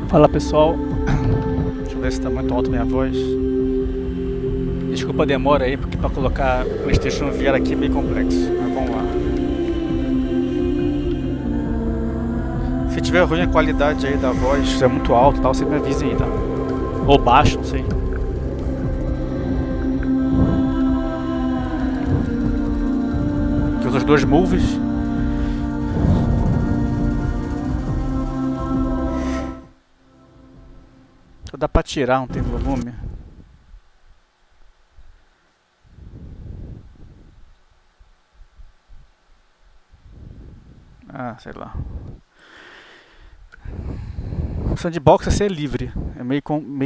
Fala pessoal, deixa eu ver se está muito alto minha voz. Desculpa a demora aí, porque para colocar o PlayStation VR aqui é meio complexo, mas vamos lá. Se tiver ruim a qualidade aí da voz, se é muito alto e tal, você me avisa aí, tá? Ou baixo, não sei. Aqui os dois moves. Dá pra tirar, não tem volume. Ah, sei lá. O sandbox é ser livre. É meio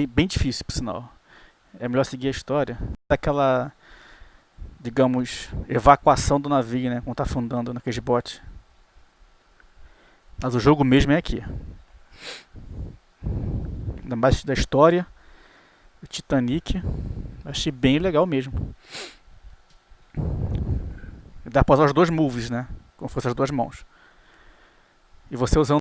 bem difícil, por sinal. É melhor seguir a história. Daquela, digamos, evacuação do navio, né? Quando tá afundando naqueles botes. Mas o jogo mesmo é aqui. Ainda mais da história. O Titanic. Achei bem legal mesmo. Dá pra usar os dois moves, né? Como se fossem as duas mãos. E você usando.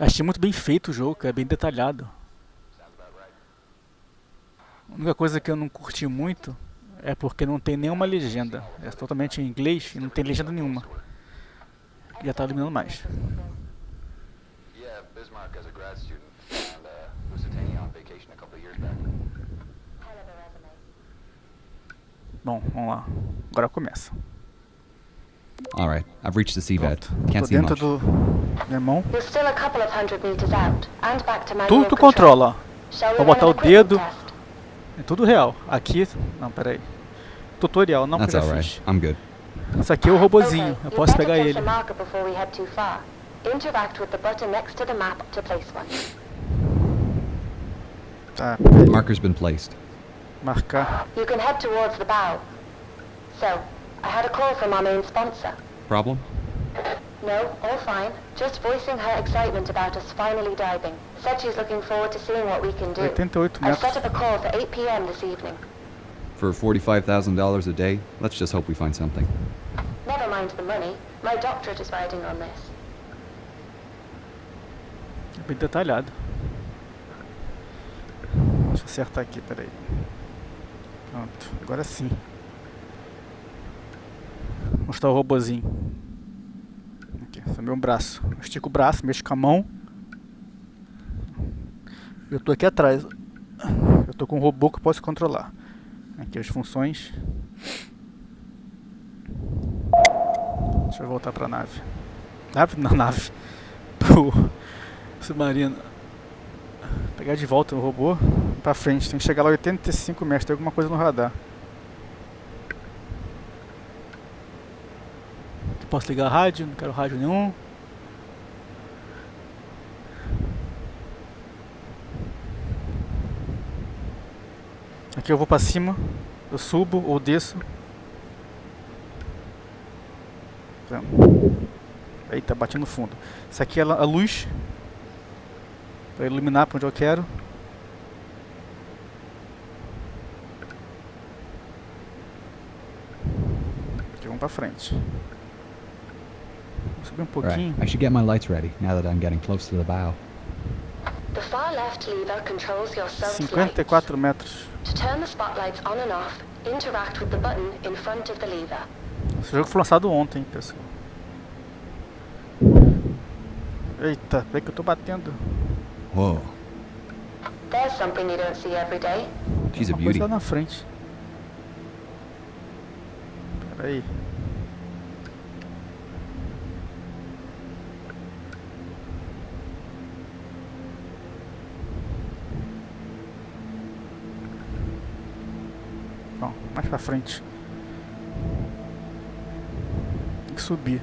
Achei muito bem feito o jogo, é bem detalhado. A única coisa que eu não curti muito é porque não tem nenhuma legenda. É totalmente em inglês e não tem legenda nenhuma. Já tá eliminando mais. Bom, vamos lá. Agora começa. Alright, I've reached the seabed. Pronto. Can't Tô see dentro much. do meu irmão. You're still a couple of hundred meters out and back to Tudo manual tu control. controla, ó. Shall we Vou run botar an o dedo. equipment test? É tudo real. Aqui. Não, peraí. Tutorial, não, porque That's já alright. fiz. I'm good. Isso aqui é o robozinho. Okay, Eu you posso better pegar place ele. a marker before we head too far. Interact with the button next to the map to place one. Tá, peraí. Marker's been placed. Marcar. You can head towards the bow. So, I had a call from our main sponsor. Problem? No, all fine. Just voicing her excitement about us finally diving. Said she's looking forward to seeing what we can do. 88 I've set metros. up a call for 8 p.m. this evening. For $45,000 a day? Let's just hope we find something. Never mind the money. My doctorate is riding on this. É bem detalhado. Deixa eu acertar aqui, peraí. Pronto, agora sim. Vou mostrar o robozinho. Aqui, esse é meu braço. Eu estico o braço, mexo com a mão. Eu tô aqui atrás. Eu tô com um robô que eu posso controlar. Aqui as funções. Deixa eu voltar pra nave. Nave. Pro submarino. Pegar de volta o robô. Pra frente. Tem que chegar lá a 85 metros. Tem alguma coisa no radar. Posso ligar a rádio? Não quero rádio nenhum. Aqui eu vou pra cima. Eu subo ou desço. Eita, bati no fundo. Isso aqui é a luz. Pra iluminar pra onde eu quero. Aqui vamos pra frente. Vou subir um pouquinho. Right, I should get my lights ready now that I'm getting close to the bow. The far left lever controls your sub's lights. 54 metros. To turn the spotlights on and off, interact with the button in front of the lever. Esse jogo foi lançado ontem, pessoal. Eita, peraí que eu tô batendo. Whoa. There's something you don't see every day. She's a Uma beauty. coisa lá na frente. Peraí. Bom, mais pra frente. Tem que subir.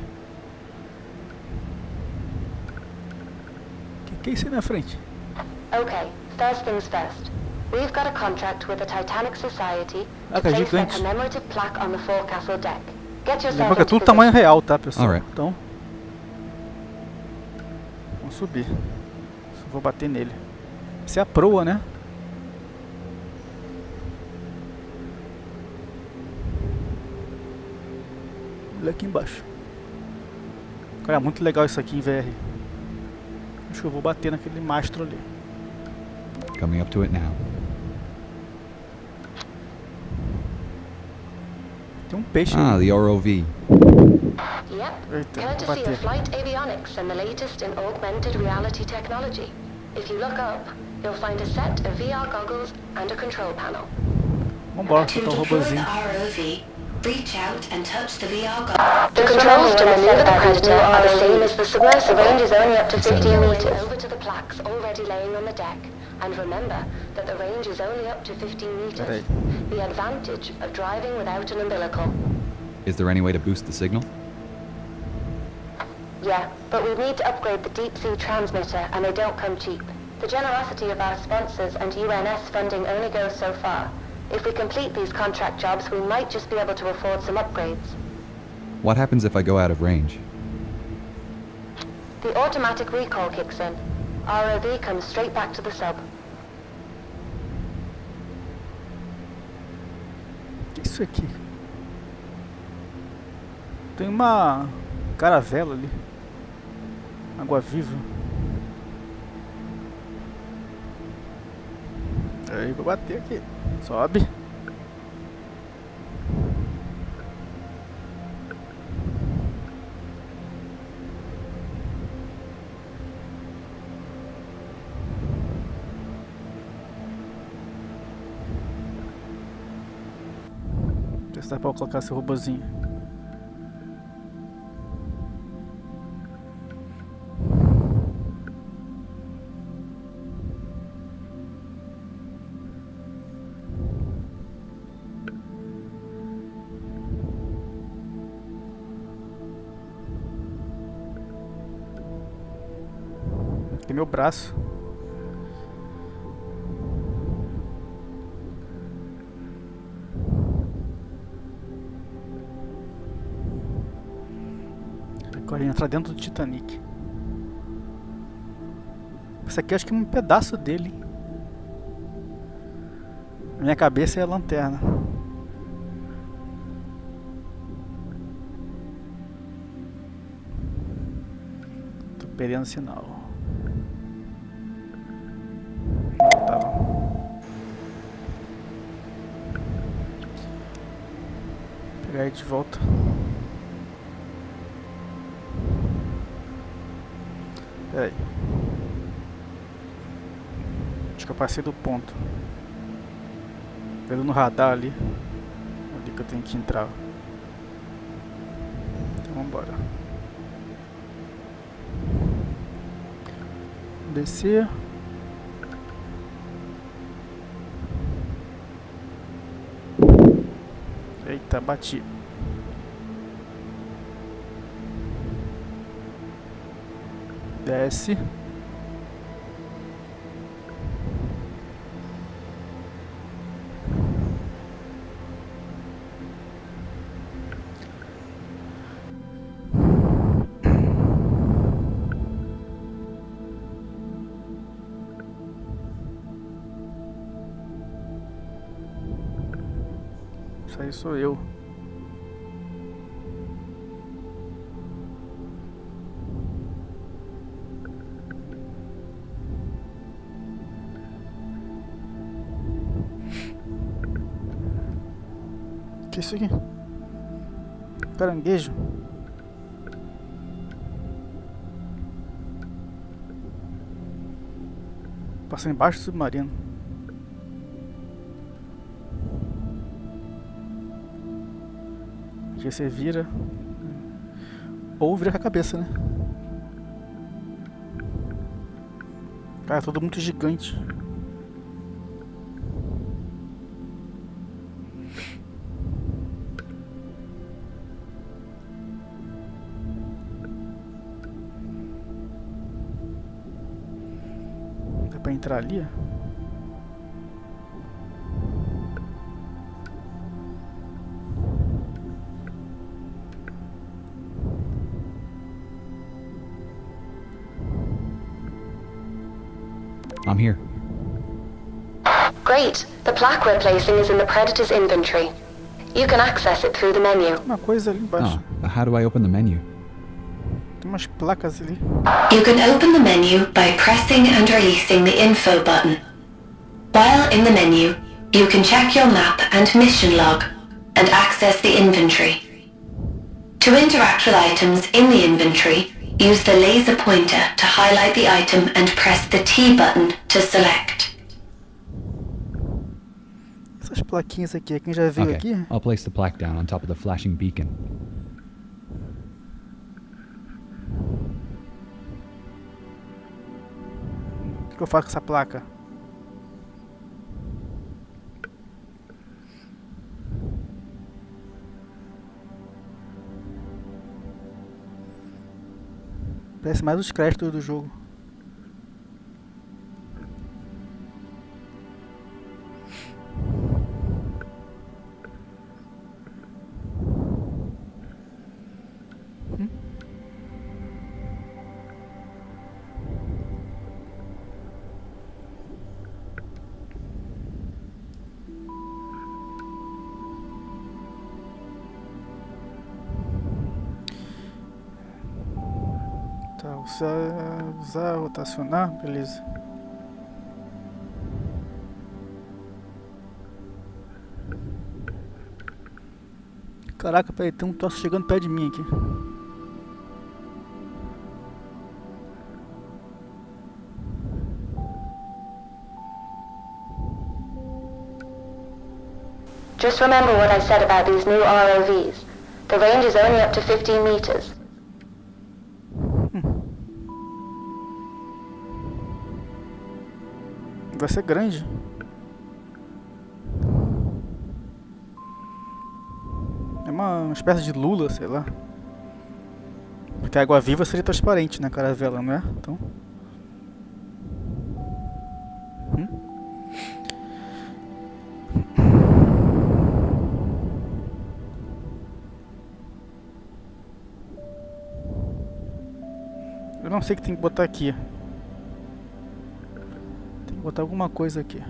Que é isso aí na frente? Okay, first things first. We've got a contract with the Titanic Society to que é place their gigante. commemorative plaque on the forecastle deck. Get yourself Lembra que é into tudo tamanho position. real, tá, pessoal? Alright. Então, vamos subir. Só vou bater nele. Essa é a proa, né? Olha aqui embaixo. Cara, é muito legal isso aqui em VR. Acho que eu vou bater naquele mastro ali. Coming up to it now. Tem um peixe Ah, ali. the ROV. Yep, Eita, vou courtesy bater. of flight avionics and the latest in augmented reality technology. If you look up, you'll find a set of VR goggles and a control panel. Vambora, To soltar o deploy robôzinho. the ROV, reach out and touch the VR goggle. The controls to maneuver the Predator are the same as the submersible. The range is only up to 15 meters. Over to the plaques already laying on the deck. And remember that the range is only up to 15 meters. Peraí. The advantage of driving without an umbilical. Is there any way to boost the signal? Yeah, but we need to upgrade the deep sea transmitter and they don't come cheap. The generosity of our sponsors and UNS funding only goes so far. If we complete these contract jobs, we might just be able to afford some upgrades. What happens if I go out of range? The automatic recall kicks in. ROV comes straight back to the sub. O que é isso aqui? Tem uma caravela ali. Água viva. Aí, vou bater aqui. Sobe. Ver se dá pra colocar esse robozinho. Aqui meu braço. Agora entra dentro do Titanic. Esse aqui acho que é um pedaço dele. Minha cabeça é a lanterna. Tô perdendo sinal. Tava. Pegar ele de volta. Peraí. Acho que eu passei do ponto. Vendo no radar ali. Ali que eu tenho que entrar. Então vambora. Descer. Eita, bati. Desce. Isso aí sou eu. Que é isso aqui? Caranguejo. Passando embaixo do submarino. Aqui você vira. Ou vira com a cabeça, né? Cara, é tudo muito gigante. Dá pra entrar ali? I'm here. Great. The plaque we're placing is in the Predator's inventory. You can access it through the menu. Uma coisa ali embaixo. Oh, how do I open the menu? Tem umas placas ali. You can open the menu by pressing and releasing the info button. While in the menu, you can check your map and mission log, and access the inventory. To interact with items in the inventory, use the laser pointer to highlight the item and press the T button to select. Essas plaquinhas aqui, quem já veio Okay, aqui? I'll place the plaque down on top of the flashing beacon. O que eu faço com essa placa? Parece mais os créditos do jogo. Tá, usar, rotacionar, beleza. Caraca, peraí, tem um troço chegando perto de mim aqui. Just remember what I said about these new ROVs. The range is only up to 15 meters. Vai ser grande. É uma espécie de lula, sei lá. Porque a água viva seria transparente na caravela, não é? Então. Eu não sei o que tem que botar aqui. Tem que botar alguma coisa aqui.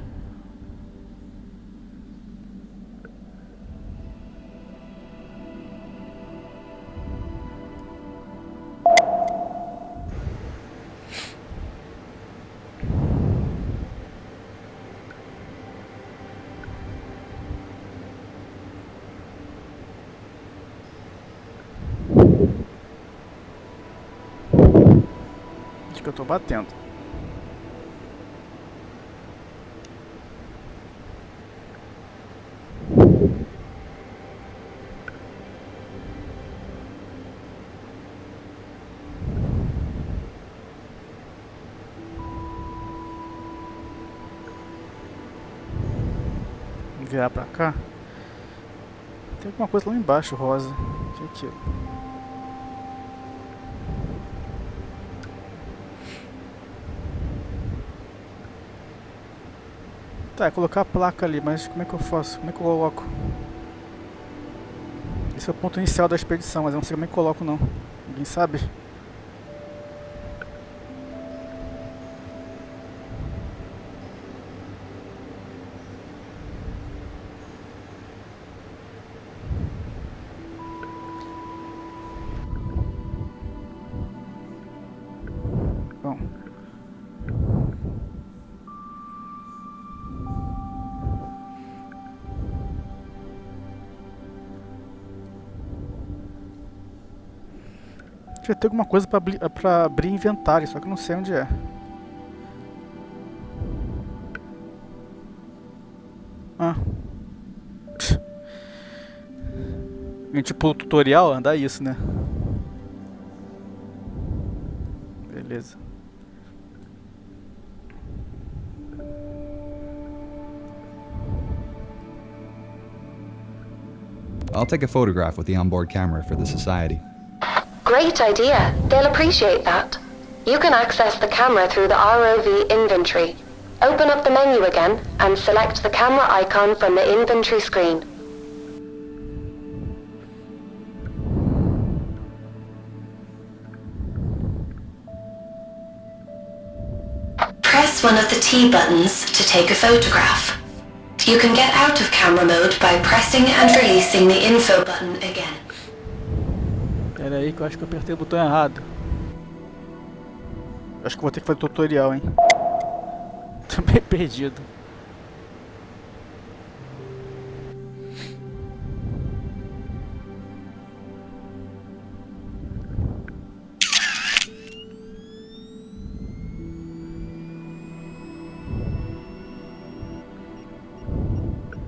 Acho que eu tô batendo. Vou virar pra cá. Tem alguma coisa lá embaixo, rosa. O que é aquilo? Tá, é colocar a placa ali, mas como é que eu faço? Como é que eu coloco? Esse é o ponto inicial da expedição, mas eu não sei como é que eu coloco não. Ninguém sabe? Bom. Devia ter alguma coisa pra abrir inventário, só que eu não sei onde é. Ah. Tipo o tutorial, andar isso, né? Beleza. I'll take a photograph with the onboard camera for the society. Great idea. They'll appreciate that. You can access the camera through the ROV inventory. Open up the menu again and select the camera icon from the inventory screen. Press one of the T buttons to take a photograph. You can get out of camera mode by pressing and releasing the info button again. Pera aí que eu acho que eu apertei o botão errado. Acho que vou ter que fazer tutorial, hein. Tô meio perdido.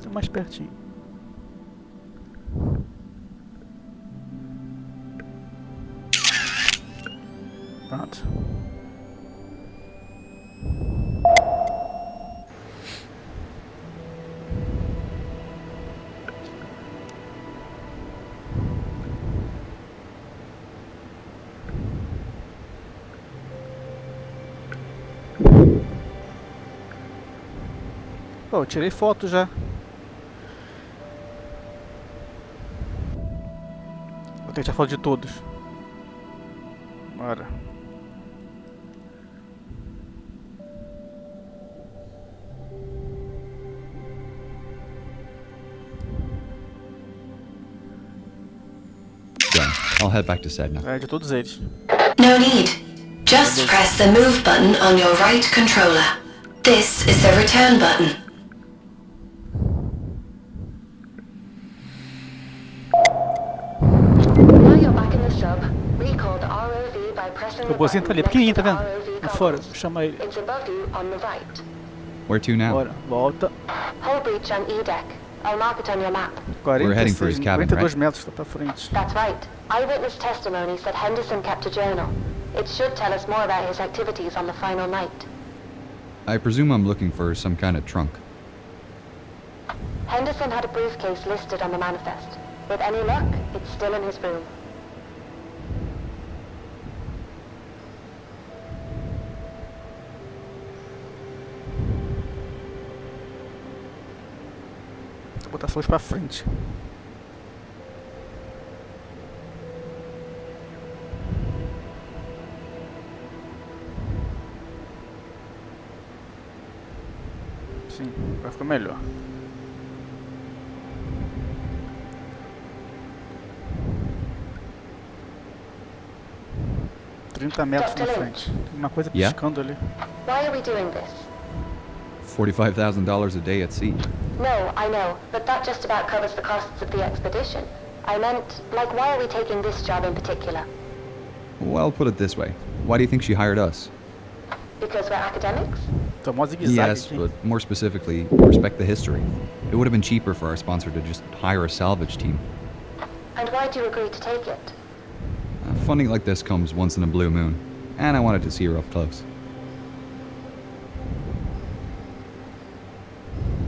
Tô mais pertinho. Pronto. Pô, eu tirei foto já. Vou ter que tirar foto de todos. Bora. Done. I'll head back to Sedna. É, de todos eles. No need. Just press the move button on your right controller. This is the return button. Now you're back in the sub. Recall the ROV by pressing the O bozinho tá button ali, pequenininho, tá next vendo? to the ROV Lá fora, compass. chama ele. It's above you on the right. Where to now? Bora, volta. Hull breach on E-deck. I'll mark it on your map. We're heading for 46, his cabin, 52 right? metros, tá pra frente. That's right. Eyewitness testimony said Henderson kept a journal. It should tell us more about his activities on the final night. I presume I'm looking for some kind of trunk. Henderson had a briefcase listed on the manifest. With any luck, it's still in his room. Vou botar as luz pra frente. Sim, vai ficar melhor. Trinta metros na frente. Tem uma coisa Yeah? piscando ali. Why are we doing this? $45,000 a day at sea. No, I know, but that just about covers the costs of the expedition. I meant, like, why are we taking this job in particular? Well, put it this way. Why do you think she hired us? Because we're academics? Tô mó zigue-zague Yes, aqui. but more specifically, respect the history. It would have been cheaper for our sponsor to just hire a salvage team. And why'd you agree to take it? Funding like this comes once in a blue moon, and I wanted to see her up close.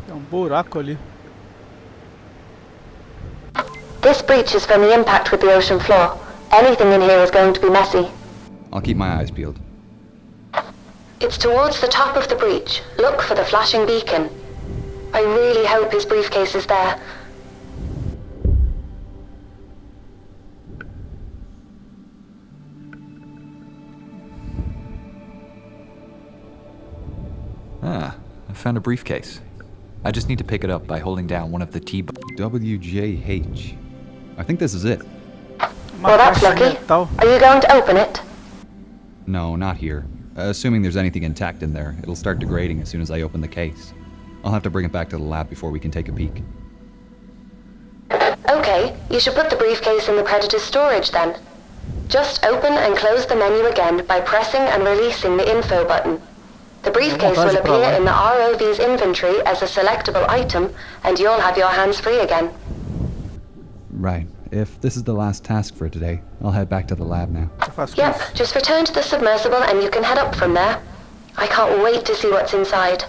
Tem buraco ali. This breach is from the impact with the ocean floor. Anything in here is going to be messy. I'll keep my eyes peeled. It's towards the top of the breach. Look for the flashing beacon. I really hope his briefcase is there. Ah, I found a briefcase. I just need to pick it up by holding down one of the T buttons. WJH. I think this is it. Uma Well, that's caixa lucky. metal. Are you going to open it? No, not here. Assuming there's anything intact in there, it'll start degrading as soon as I open the case. I'll have to bring it back to the lab before we can take a peek. Okay, you should put the briefcase in the Predator's storage then. Just open and close the menu again by pressing and releasing the info button. The briefcase will appear in the ROV's inventory as a selectable item, and you'll have your hands free again. Right. If this is the last task for today, I'll head back to the lab now. Yep, just return to the submersible and you can head up from there. I can't wait to see what's inside.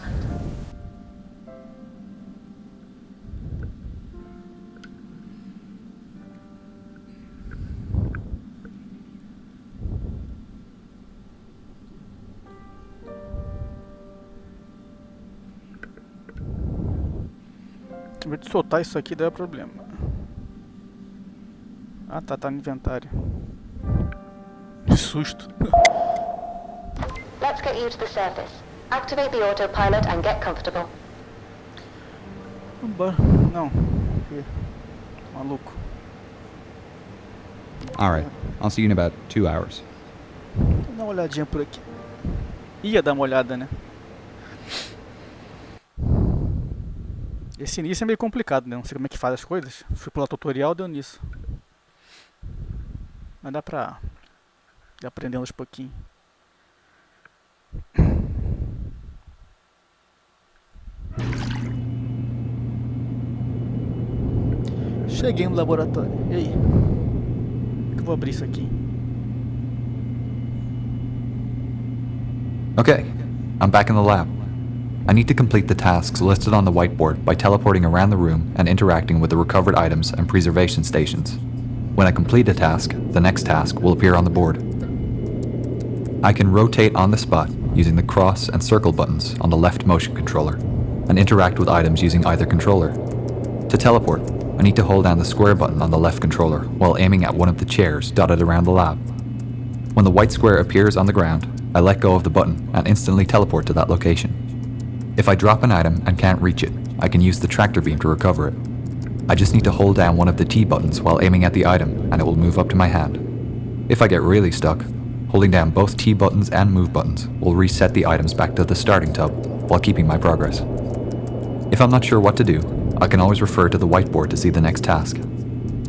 Em vez de soltar isso aqui, dá problema. Ah, tá no inventário. Que susto. Let's get you to the surface. Activate the autopilot and get comfortable. Vambora. Não. Maluco. Alright, I'll see you in about 2 hours. Vou dar uma olhadinha por aqui. Ia dar uma olhada, né? Esse início é meio complicado, né? Não sei como é que faz as coisas. Fui pular tutorial, deu nisso. Mas dá pra ir aprendendo aos pouquinhos. Cheguei no laboratório. E aí? Como é que eu vou abrir isso aqui? Okay, I'm back in the lab. I need to complete the tasks listed on the whiteboard by teleporting around the room and interacting with the recovered items and preservation stations. When I complete a task, the next task will appear on the board. I can rotate on the spot using the cross and circle buttons on the left motion controller, and interact with items using either controller. To teleport, I need to hold down the square button on the left controller while aiming at one of the chairs dotted around the lab. When the white square appears on the ground, I let go of the button and instantly teleport to that location. If I drop an item and can't reach it, I can use the tractor beam to recover it. I just need to hold down one of the T buttons while aiming at the item and it will move up to my hand. If I get really stuck, holding down both T buttons and move buttons will reset the items back to the starting tub while keeping my progress. If I'm not sure what to do, I can always refer to the whiteboard to see the next task.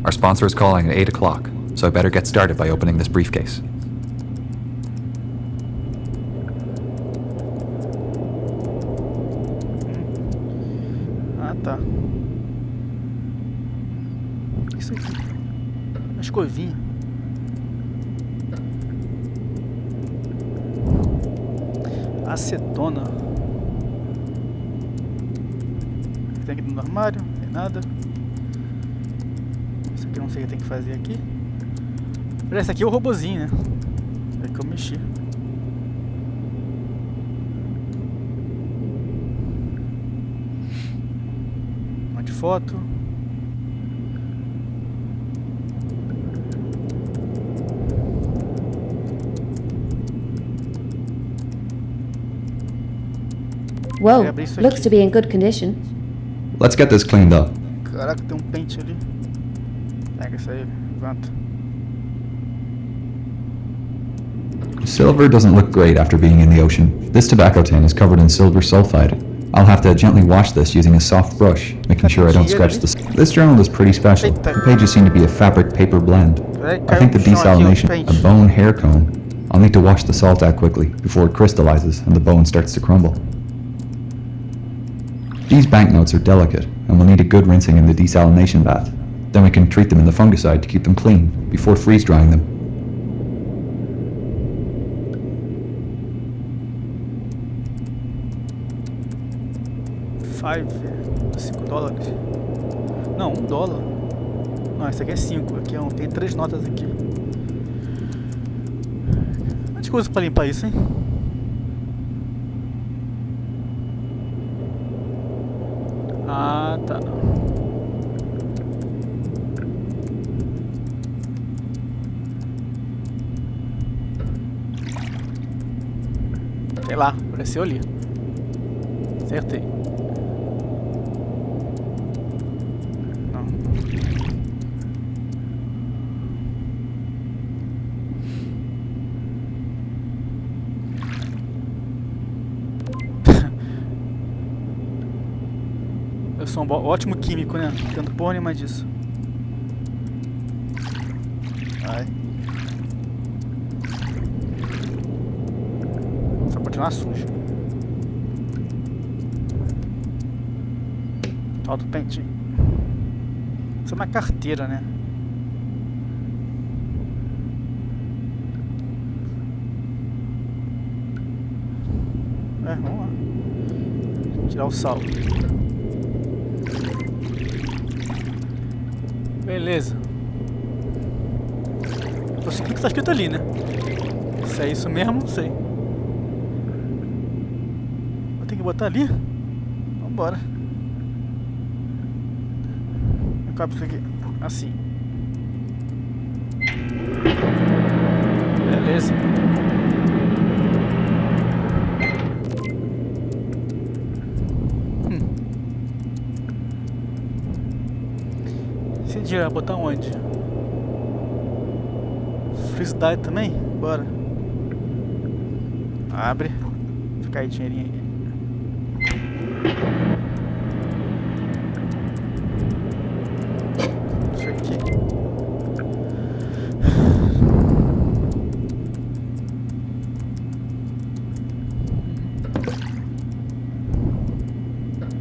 Our sponsor is calling at 8 o'clock, so I better get started by opening this briefcase. Ah, tá. Isso aqui. Uma escovinha. Acetona. Tem aqui no armário, não tem nada. Isso aqui eu não sei o que tem que fazer aqui. Esse aqui é o robozinho, né? É que eu mexi. Uma de foto. Whoa, looks to be in good condition. Let's get this cleaned up. Caraca, tem pente ali. Pega isso aí, levanta. Silver doesn't look great after being in the ocean. This tobacco tin is covered in silver sulfide. I'll have to gently wash this using a soft brush, making sure I don't scratch this. This journal is pretty special. The pages seem to be a fabric paper blend. I think the desalination, a bone hair cone. I'll need to wash the salt out quickly before it crystallizes and the bone starts to crumble. These banknotes are delicate and will need a good rinsing in the desalination bath. Then we can treat them in the fungicide to keep them clean before freeze drying them. $5 Não, $1. Não, esse aqui é 5. Aqui tem 3 notas aqui. Quantas coisas pra limpar isso, hein? Ah, tá. Sei lá, apareceu ali. Acertei. Não. Eu sou um ótimo químico, né? Não porra nenhuma disso. Vai. continuar sujo. Falta o pente. Isso é uma carteira, né? Vamos lá. Tirar o sal. Beleza. Tô seguindo o que tá escrito ali, né? Se é isso mesmo, não sei. Vou ter que botar ali? Vambora. Eu cabe isso aqui. Assim. Beleza. Esse dia, botar onde? Freestyle também? Bora. Abre. Fica aí, dinheirinho aí. Isso aqui.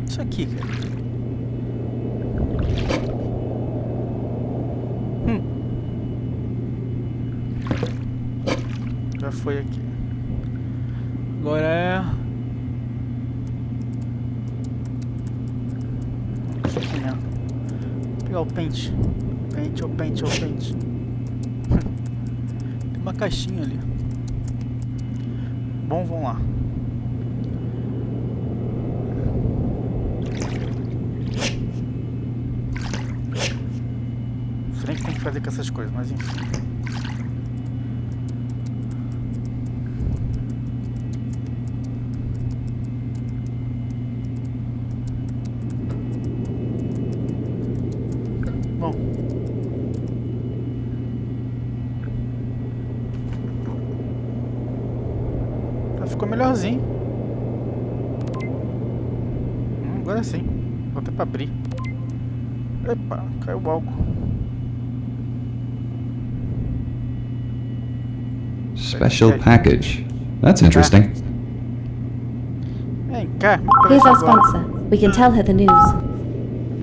Isso aqui, cara. Já foi aqui. Agora é... Isso aqui mesmo. Vou pegar o pente. Pente, o pente, o pente. Tem uma caixinha ali. Bom, vamos lá. Não sei nem o que tem que fazer com essas coisas, mas enfim. Ficou melhorzinho. Agora sim. Vou até pra abrir. Epa, caiu algo. Special package. That's interesting. Vem cá. Here's our sponsor. We can tell her the news.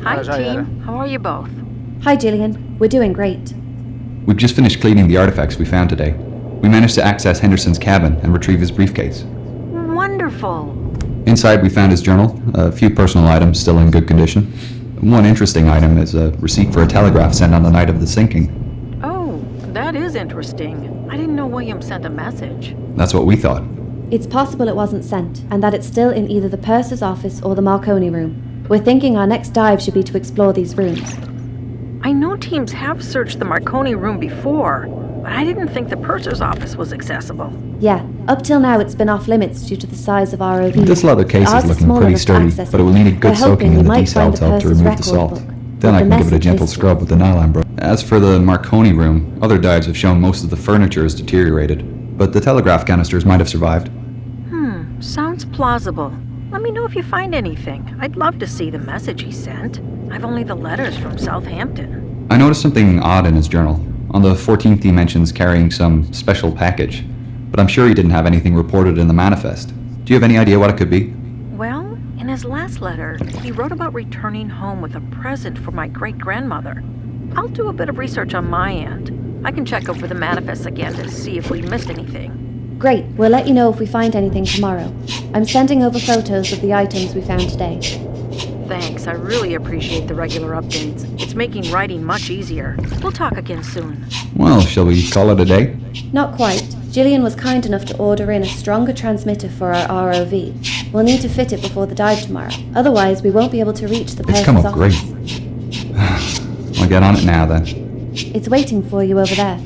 Hi, team. How are you both? Hi, Jillian. We're doing great. We've just finished cleaning the artifacts we found today. We managed to access Henderson's cabin and retrieve his briefcase. Wonderful. Inside we found his journal, a few personal items still in good condition. One interesting item is a receipt for a telegraph sent on the night of the sinking. Oh, that is interesting. I didn't know William sent a message. That's what we thought. It's possible it wasn't sent, and that it's still in either the purser's office or the Marconi room. We're thinking our next dive should be to explore these rooms. I know teams have searched the Marconi room before, but I didn't think the purser's office was accessible. Yeah, up till now it's been off limits due to the size of ROVs. This leather case is looking pretty sturdy, but it will need a good soaking in the desal to help to remove the salt. Then I can give it a gentle scrub with the nylon brush. As for the Marconi room, other dives have shown most of the furniture is deteriorated, but the telegraph canisters might have survived. Sounds plausible. Let me know if you find anything. I'd love to see the message he sent. I've only the letters from Southampton. I noticed something odd in his journal. On the 14th he mentions carrying some special package, but I'm sure he didn't have anything reported in the manifest. Do you have any idea what it could be? Well, in his last letter, he wrote about returning home with a present for my great-grandmother. I'll do a bit of research on my end. I can check over the manifest again to see if we missed anything. Great, we'll let you know if we find anything tomorrow. I'm sending over photos of the items we found today. Thanks, I really appreciate the regular updates. It's making writing much easier. We'll talk again soon. Well, shall we call it a day? Not quite. Gillian was kind enough to order in a stronger transmitter for our ROV. We'll need to fit it before the dive tomorrow. Otherwise, we won't be able to reach the It's come purser's up great. office. I'll get on it now then. It's waiting for you over there.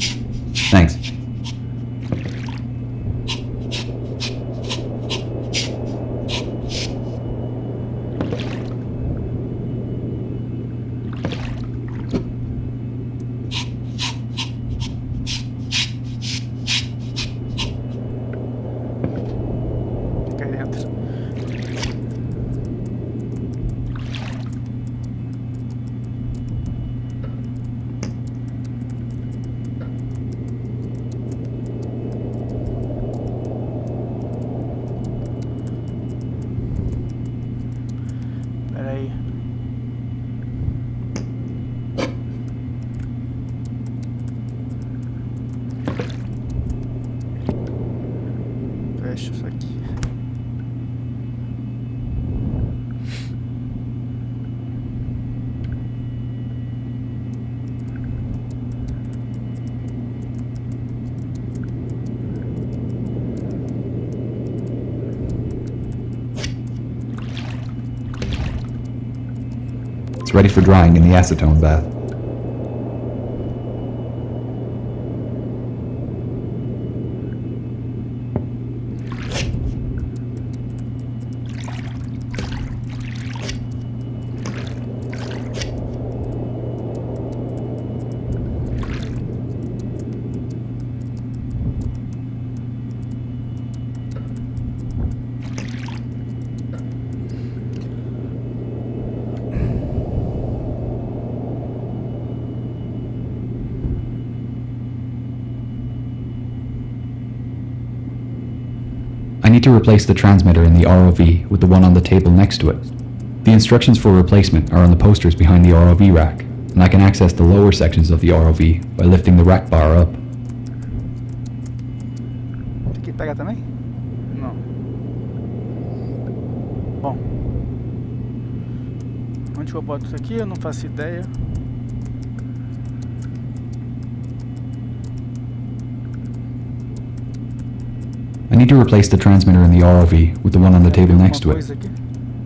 Thanks. ready for drying in the acetone bath. I need to replace the transmitter in the ROV with the one on the table next to it. The instructions for replacement are on the posters behind the ROV rack, and I can access the lower sections of the ROV by lifting the rack bar up. Tem que pegar também? Não. Bom. Onde eu boto isso aqui? Eu não faço ideia. I need to replace the transmitter in the ROV with the one on the table next to it.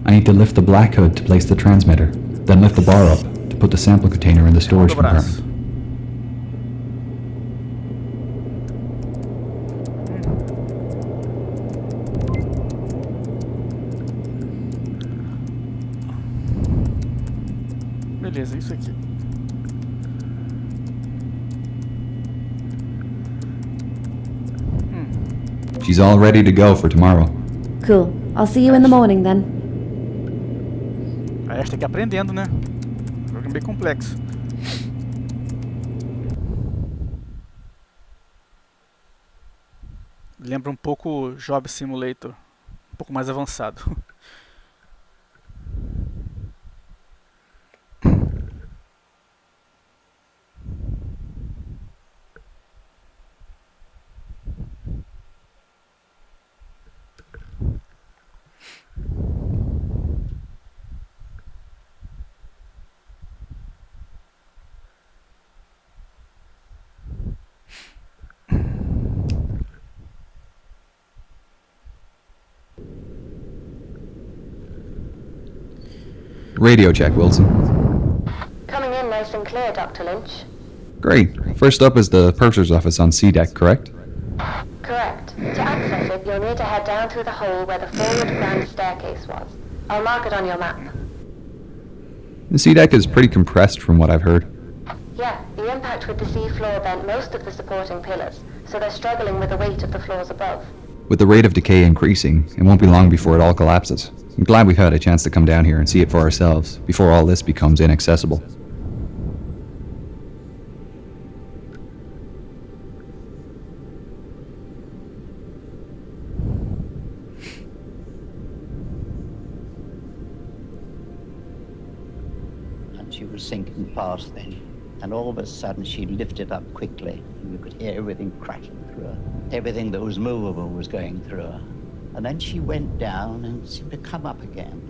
I need to lift the black hood to place the transmitter, then lift the bar up to put the sample container in the storage compartment. Beleza, isso aqui. She's all ready to go for tomorrow. Cool. I'll see you in the morning then. Aí a gente tem que ir aprendendo, né? O jogo é bem complexo. Lembra um pouco Job Simulator, um pouco mais avançado. Radio check, Wilson. Coming in nice and clear, Dr. Lynch. Great. First up is the purser's office on C deck, correct? Correct. To access it, you'll need to head down through the hole where the forward grand staircase was. I'll mark it on your map. The C deck is pretty compressed from what I've heard. Yeah, the impact with the sea floor bent most of the supporting pillars, so they're struggling with the weight of the floors above. With the rate of decay increasing, it won't be long before it all collapses. I'm glad we've had a chance to come down here and see it for ourselves, before all this becomes inaccessible. And she was sinking fast then, and all of a sudden she lifted up quickly, and you could hear everything cracking through her. Everything that was movable was going through her. And then she went down and seemed to come up again.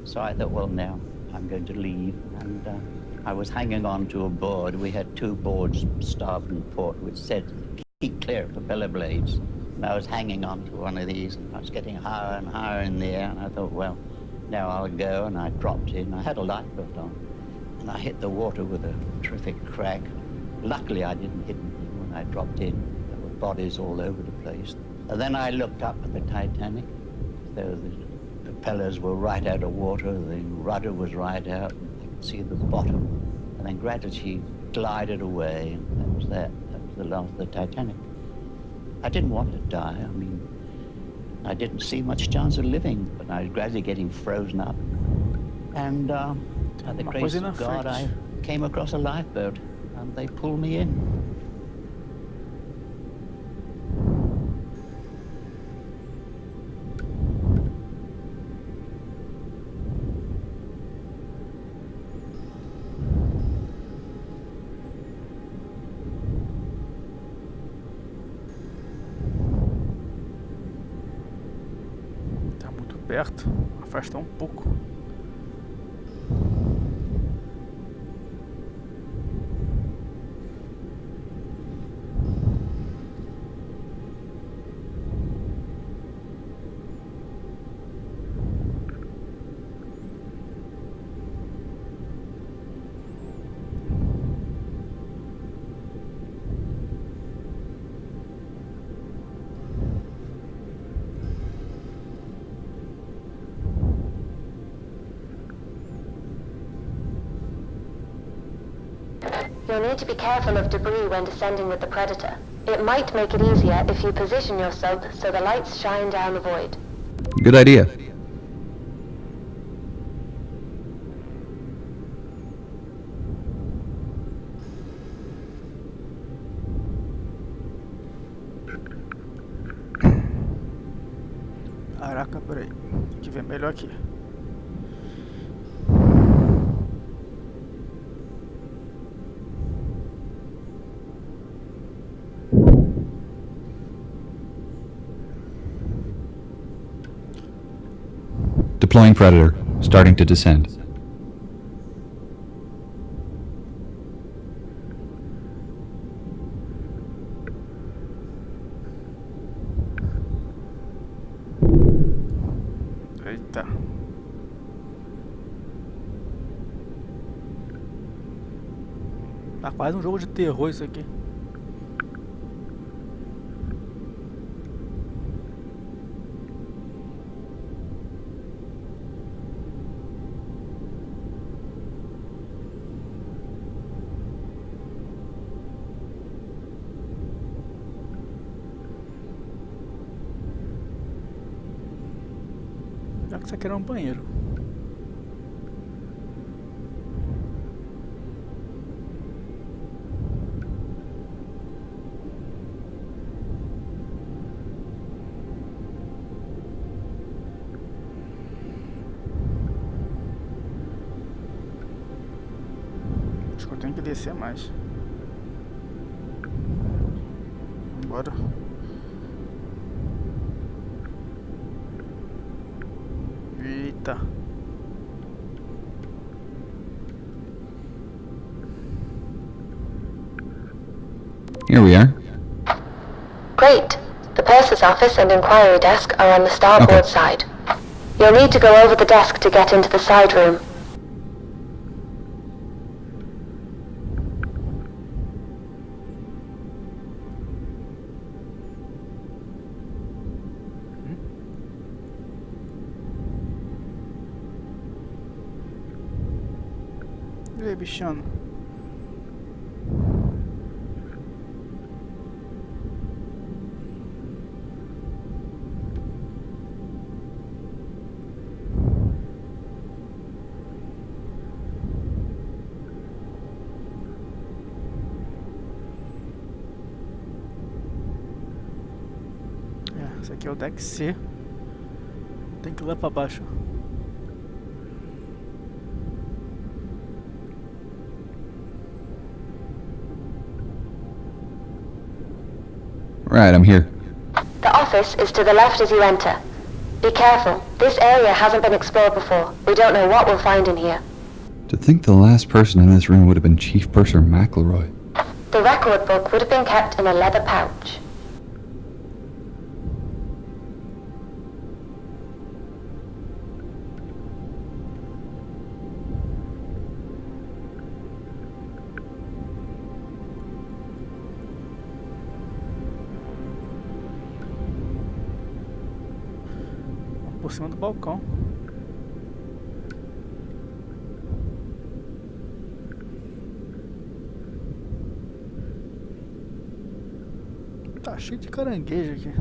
So I thought, well, now I'm going to leave. And I was hanging on to a board. We had two boards, starboard and port, which said, keep clear of the propeller blades. And I was hanging on to one of these, and I was getting higher and higher in the air. And I thought, well, now I'll go. And I dropped in. I had a lifeboat on. And I hit the water with a terrific crack. Luckily, I didn't hit anything when I dropped in. There were bodies all over the place. And then I looked up at the Titanic. The propellers were right out of water, the rudder was right out, and I could see the bottom. And then gradually she glided away, and that was that. That was the last of the Titanic. I didn't want to die. I mean, I didn't see much chance of living, but I was gradually getting frozen up. And by the grace of God, I came across a lifeboat, and they pulled me in. Perto, afastar um pouco. You'll need to be careful of debris when descending with the predator. It might make it easier if you position yourself so the lights shine down the void. Good idea. Caraca, peraí. Tem que ver melhor aqui. Deploying Predator. Starting to descend. Eita. Tá quase um jogo de terror isso aqui. Já que isso aqui era um banheiro. Acho que eu tenho que descer mais. Bora. Eita. Here we are. Great. The purser's office and inquiry desk are on the starboard Okay. side. You'll need to go over the desk to get into the side room. E aí, bichano? Esse aqui é o deck C. Tem que ir lá pra baixo. Right, I'm here. The office is to the left as you enter. Be careful. This area hasn't been explored before. We don't know what we'll find in here. To think the last person in this room would have been Chief Purser McElroy. The record book would have been kept in a leather pouch. Por cima do balcão. Tá cheio de caranguejo aqui.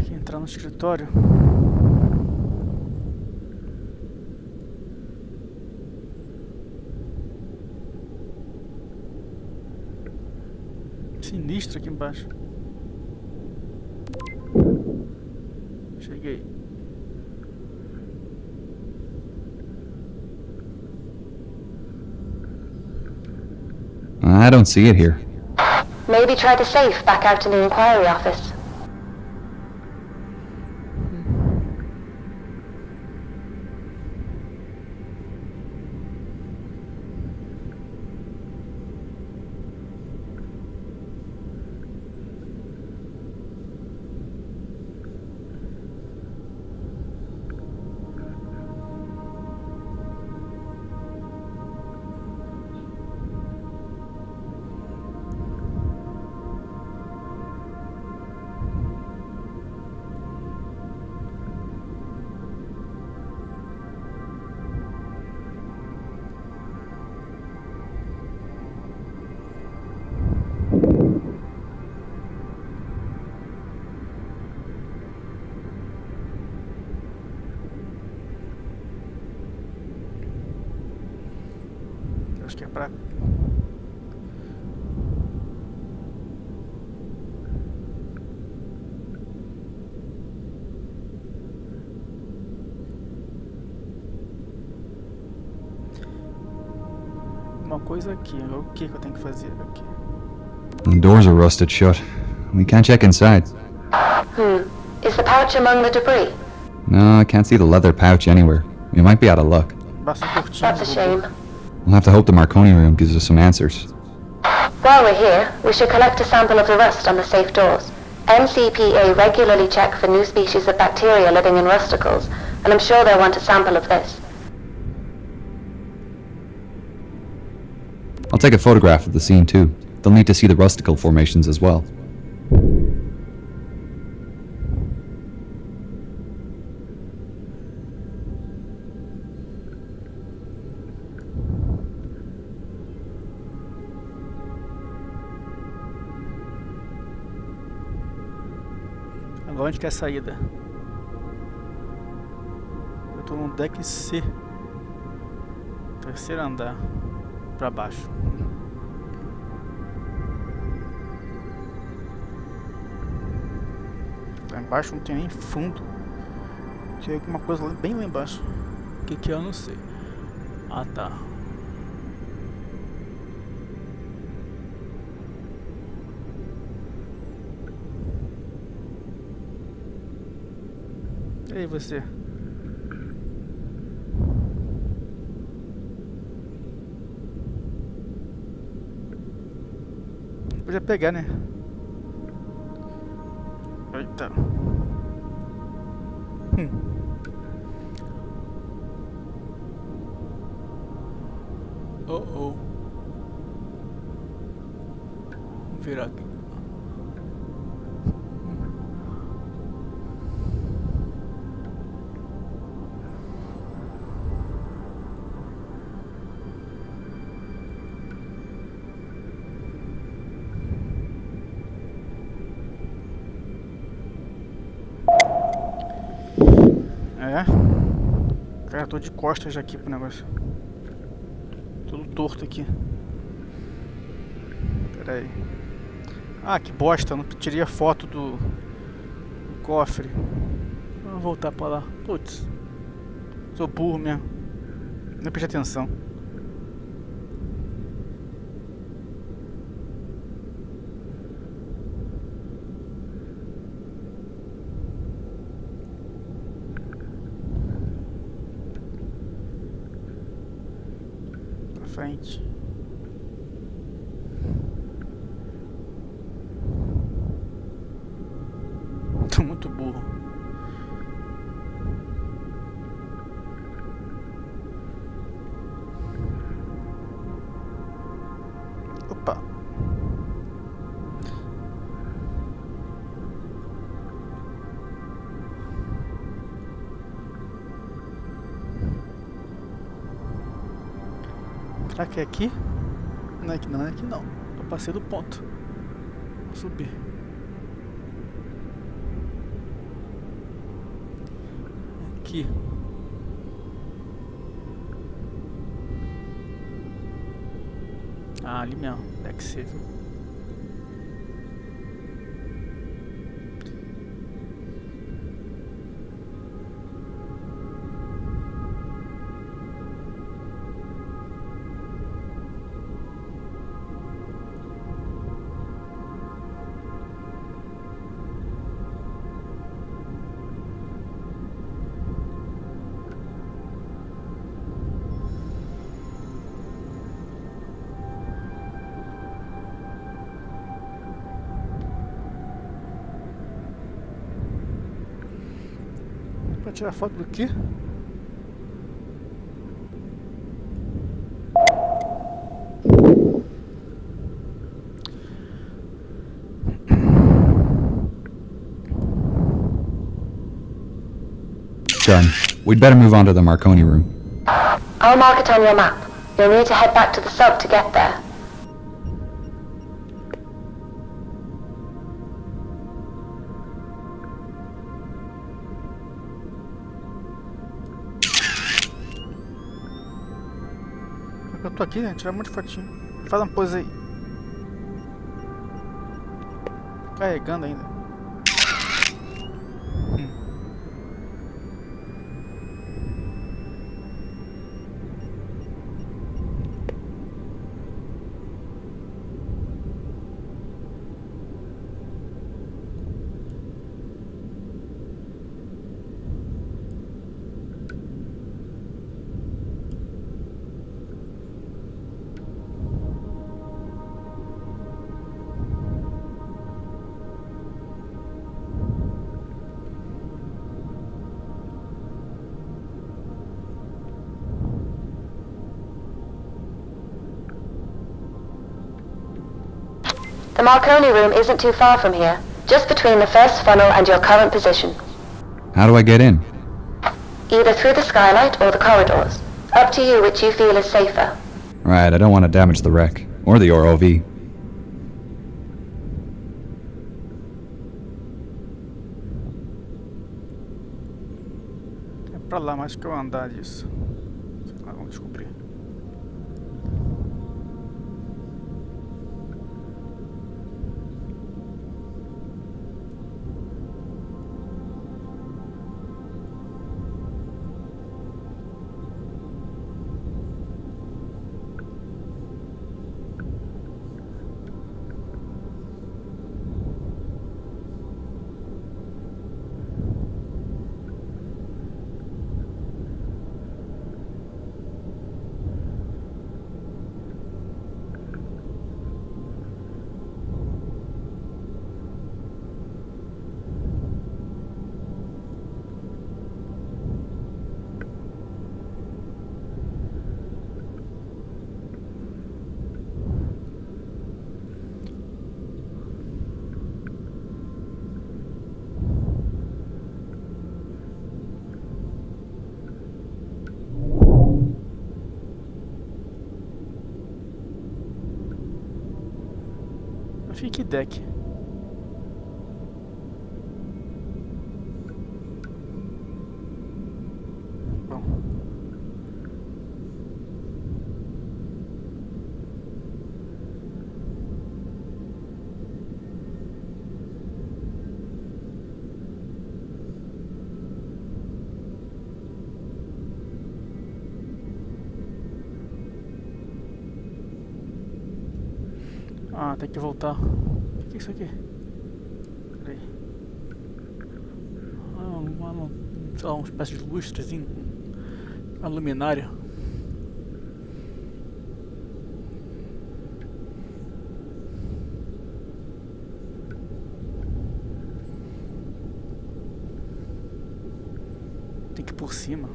Aqui entrar no escritório. Sinistro aqui embaixo. Cheguei. I don't see it here. Maybe try the safe back out in the inquiry office. pra... Uma coisa aqui, o que eu tenho que fazer aqui? The doors are rusted shut. We can't check inside. Is the pouch among the debris? No, I can't see the leather pouch anywhere. We might be out of luck. Basta curtir That's a o shame. We'll have to hope the Marconi room gives us some answers. While we're here, we should collect a sample of the rust on the safe doors. MCPA regularly check for new species of bacteria living in rusticles, and I'm sure they'll want a sample of this. I'll take a photograph of the scene too. They'll need to see the rusticle formations as well. Agora onde que é a saída? Eu tô no deck C. Terceiro andar. Pra baixo. Lá embaixo não tem nem fundo. Tem alguma coisa bem lá embaixo. O que é eu não sei. Ah tá. E aí você? Podia pegar, né? Eita. Oh. Vou virar aqui. Cara, tô de costas aqui pro negócio. Tudo torto aqui. Pera aí. Ah, que bosta, não tirei a foto do cofre. Vou voltar pra lá. Putz. Sou burro mesmo. Não prestei atenção. Frente. Tô muito burro. Opa. Será que é aqui? Não é aqui não, não é aqui não. Eu passei do ponto. Vou subir. Aqui. Ah, ali mesmo. Deve que ser. Pra tirar foto do quê? Done. We'd better move on to the Marconi room. I'll mark it on your map. You'll need to head back to the sub to get there. Eu Eu tô aqui, né? Tirar um monte de fotinho. Faz uma pose aí. Carregando ainda. The Marconi room isn't too far from here, just between the first funnel and your current position. How do I get in? Either through the skylight or the corridors. Up to you which you feel is safer. Right, I don't want to damage the wreck. Or the ROV. É pra lá, mais que eu andar disso. Sei lá, vamos descobrir. Fique deck. Bom. Ah, tem que voltar. O que é isso aqui? Peraí. Sei lá, uma espécie de lustrezinho. Uma luminária. Tem que ir por cima.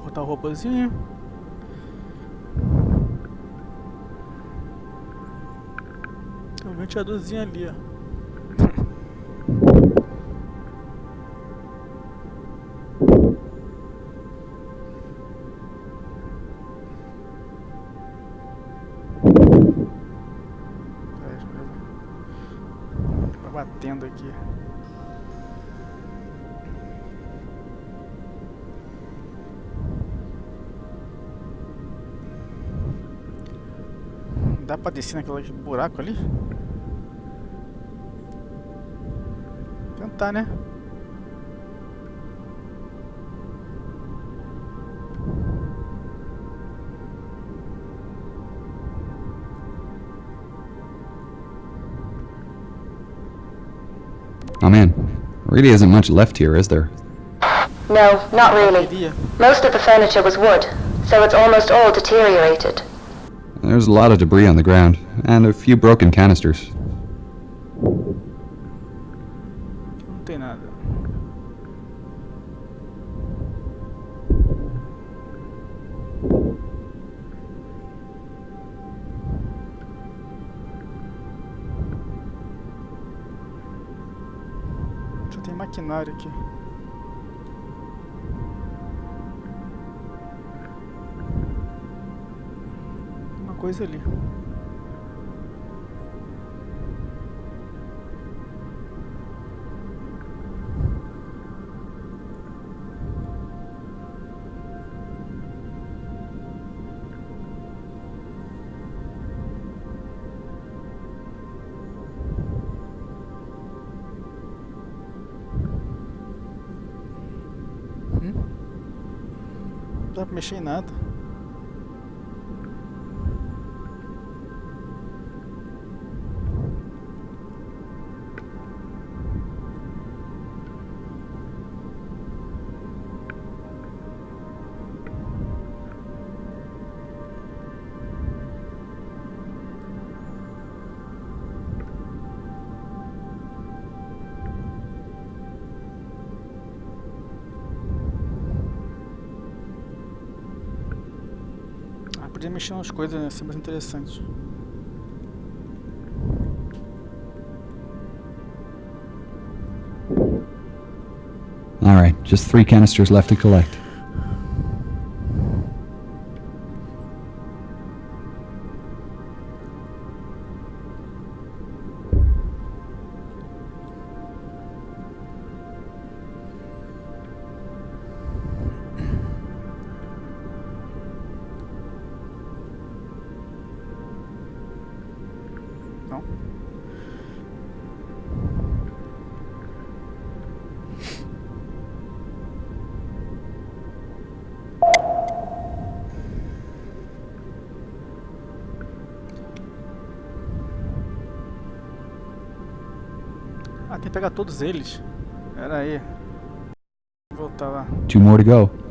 Botar o robôzinho. Tem um ventiladorzinho ali, ó. Tá batendo aqui. Dá pra descer naquele buraco ali? Tentar, né? Oh man, really isn't much left here, is there? No, not really. Queria. Most of the furniture was wood, so it's almost all deteriorated. There's a lot of debris on the ground, and a few broken canisters. Não tem nada. Só tem maquinário aqui. Uma coisa ali. Não dá pra mexer em nada. Podia mexer nas coisas, né? Ser mais interessante. Alright, just 3 canisters left to collect. Não? Ah, tem que pegar todos eles. Pera aí. Vou voltar lá. 2 more to go.